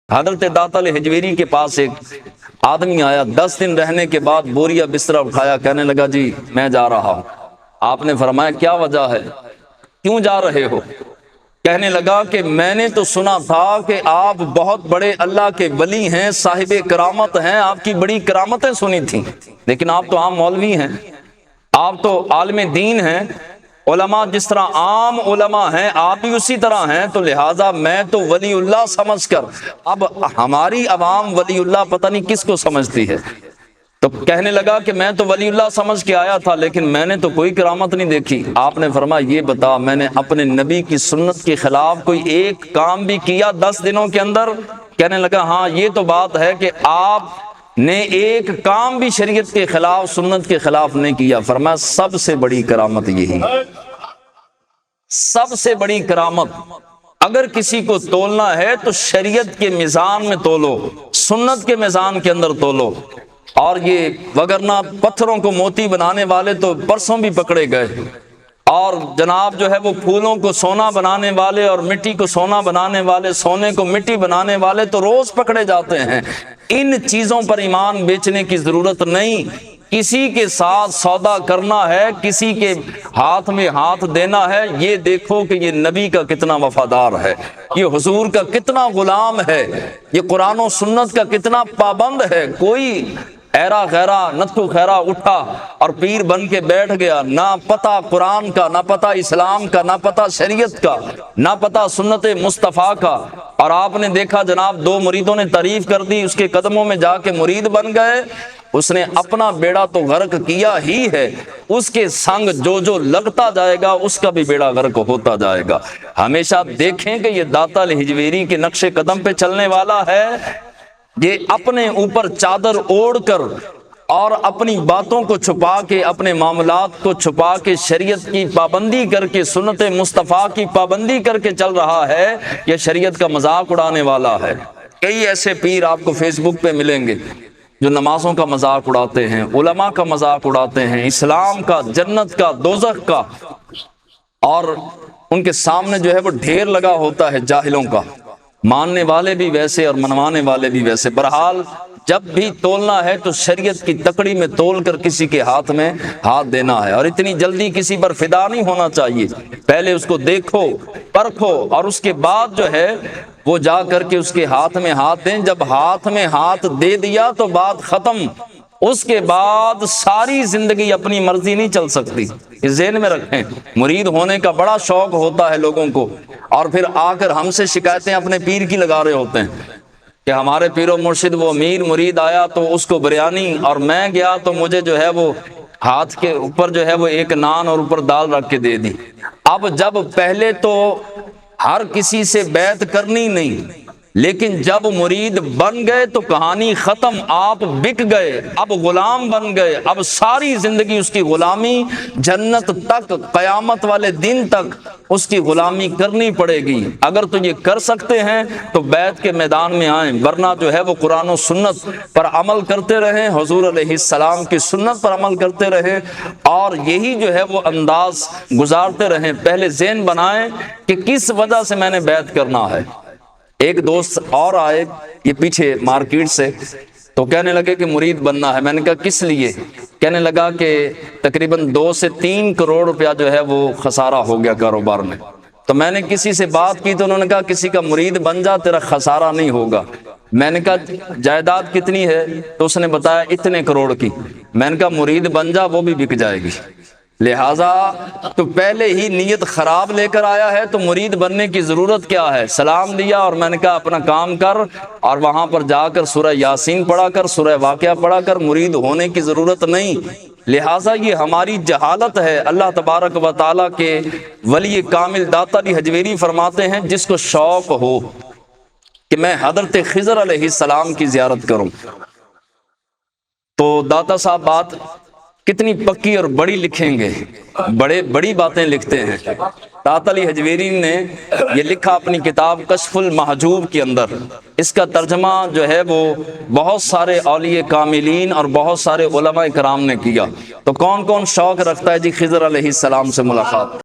حضرت داتا علی حجویری کے پاس ایک آدمی آیا، 10 دن رہنے کے بعد بوریا بستر اٹھایا، کہنے لگا جی میں جا رہا ہوں۔ آپ نے فرمایا کیا وجہ ہے، کیوں جا رہے ہو؟ کہنے لگا کہ میں نے تو سنا تھا کہ آپ بہت بڑے اللہ کے ولی ہیں، صاحب کرامت ہیں، آپ کی بڑی کرامتیں سنی تھیں، لیکن آپ تو عام مولوی ہیں، آپ تو عالم دین ہیں، علماء جس طرح عام علماء ہیں آپ بھی اسی طرح ہیں، تو لہٰذا میں تو ولی اللہ سمجھ کر، اب ہماری عوام ولی اللہ پتہ نہیں کس کو سمجھتی ہے، تو کہنے لگا کہ میں تو ولی اللہ سمجھ کے آیا تھا لیکن میں نے تو کوئی کرامت نہیں دیکھی۔ آپ نے فرمایا یہ بتا میں نے اپنے نبی کی سنت کے خلاف کوئی ایک کام بھی کیا 10 دنوں کے اندر؟ کہنے لگا ہاں یہ تو بات ہے کہ آپ نے ایک کام بھی شریعت کے خلاف سنت کے خلاف نہیں کیا۔ فرمایا سب سے بڑی کرامت یہی، سب سے بڑی کرامت، اگر کسی کو تولنا ہے تو شریعت کے میزان میں تولو، سنت کے میزان کے اندر تولو، اور یہ وگرنہ پتھروں کو موتی بنانے والے تو پرسوں بھی پکڑے گئے، اور جناب جو ہے وہ پھولوں کو سونا بنانے والے اور مٹی کو سونا بنانے والے، سونے کو مٹی بنانے والے تو روز پکڑے جاتے ہیں۔ ان چیزوں پر ایمان بیچنے کی ضرورت نہیں، کسی کے ساتھ سودا کرنا ہے، کسی کے ہاتھ میں ہاتھ دینا ہے، یہ دیکھو کہ یہ نبی کا کتنا وفادار ہے، یہ حضور کا کتنا غلام ہے، یہ قرآن و سنت کا کتنا پابند ہے۔ کوئی ایرا غیرہ نتھو خیرہ اٹھا اور پیر بن کے بیٹھ گیا، نہ پتہ قرآن کا، نہ پتہ اسلام کا، نہ پتہ شریعت کا، نہ پتہ سنت مصطفیٰ کا، اور آپ نے دیکھا جناب 2 مریدوں نے تعریف کر دی، اس کے قدموں میں جا کے مرید بن گئے، اس نے اپنا بیڑا تو غرق کیا ہی ہے، اس کے سنگ جو جو لگتا جائے گا اس کا بھی بیڑا غرق ہوتا جائے گا۔ ہمیشہ دیکھیں کہ یہ داتا علی حجویری کے نقش قدم پہ چلنے والا ہے، یہ اپنے اوپر چادر اوڑھ کر اور اپنی باتوں کو چھپا کے، اپنے معاملات کو چھپا کے، شریعت کی پابندی کر کے، سنت مصطفیٰ کی پابندی کر کے چل رہا ہے، یہ شریعت کا مذاق اڑانے والا ہے۔ کئی ایسے پیر آپ کو فیس بک پہ ملیں گے جو نمازوں کا مذاق اڑاتے ہیں، علماء کا مذاق اڑاتے ہیں، اسلام کا، جنت کا، دوزخ کا، اور ان کے سامنے جو ہے وہ ڈھیر لگا ہوتا ہے جاہلوں کا، ماننے والے بھی ویسے اور منوانے والے بھی ویسے۔ بہرحال جب بھی تولنا ہے تو شریعت کی تکڑی میں تول کر کسی کے ہاتھ میں ہاتھ دینا ہے، اور اتنی جلدی کسی پر فدا نہیں ہونا چاہیے، پہلے اس کو دیکھو، پرکھو، اور اس کے بعد جو ہے وہ جا کر کے اس کے ہاتھ میں ہاتھ دیں۔ جب ہاتھ میں ہاتھ دے دیا تو بات ختم، اس کے بعد ساری زندگی اپنی مرضی نہیں چل سکتی، اس ذہن میں رکھیں۔ مرید ہونے کا بڑا شوق ہوتا ہے لوگوں کو، اور پھر آ کر ہم سے شکایتیں اپنے پیر کی لگا رہے ہوتے ہیں کہ ہمارے پیر و مرشد وہ امیر مرید آیا تو اس کو بریانی، اور میں گیا تو مجھے جو ہے وہ ہاتھ کے اوپر جو ہے وہ ایک نان اور اوپر دال رکھ کے دے دی۔ اب جب پہلے تو ہر کسی سے بیعت کرنی نہیں، لیکن جب مرید بن گئے تو کہانی ختم، آپ بک گئے، اب غلام بن گئے، اب ساری زندگی اس کی غلامی، جنت تک، قیامت والے دن تک اس کی غلامی کرنی پڑے گی۔ اگر تو یہ کر سکتے ہیں تو بیعت کے میدان میں آئیں، ورنہ جو ہے وہ قرآن و سنت پر عمل کرتے رہیں، حضور علیہ السلام کی سنت پر عمل کرتے رہیں، اور یہی جو ہے وہ انداز گزارتے رہیں۔ پہلے ذہن بنائیں کہ کس وجہ سے میں نے بیعت کرنا ہے۔ ایک دوست اور آئے یہ پیچھے مارکیٹ سے، تو کہنے لگے کہ مرید بننا ہے۔ میں نے کہا کس لیے؟ کہنے لگا کہ تقریباً 2 سے 3 کروڑ روپیہ جو ہے وہ خسارہ ہو گیا کاروبار میں۔ تو میں نے کسی سے بات کی تو انہوں نے کہا کسی کا مرید بن جا، تیرا خسارہ نہیں ہوگا۔ میں نے کہا جائیداد کتنی ہے؟ تو اس نے بتایا اتنے کروڑ کی۔ میں نے کہا مرید بن جا، وہ بھی بک جائے گی۔ لہٰذا تو پہلے ہی نیت خراب لے کر آیا ہے تو مرید بننے کی ضرورت کیا ہے؟ سلام دیا اور میں نے کہا اپنا کام کر، اور وہاں پر جا کر سورہ یاسین پڑھا کر، سورہ واقعہ پڑھا کر، مرید ہونے کی ضرورت نہیں۔ لہٰذا یہ ہماری جہالت ہے۔ اللہ تبارک و تعالیٰ کے ولی کامل داتا علی حجویری فرماتے ہیں جس کو شوق ہو کہ میں حضرت خضر علیہ السلام کی زیارت کروں، تو داتا صاحب بات کتنی پکی اور بڑی لکھیں گے، بڑی باتیں لکھتے ہیں۔ داتا علی حجویری نے یہ لکھا اپنی کتاب کشف المحجوب کے اندر، اس کا ترجمہ جو ہے وہ بہت سارے اولیاء کاملین اور بہت سارے علماء کرام نے کیا۔ تو کون کون شوق رکھتا ہے جی خضر علیہ السلام سے ملاقات؟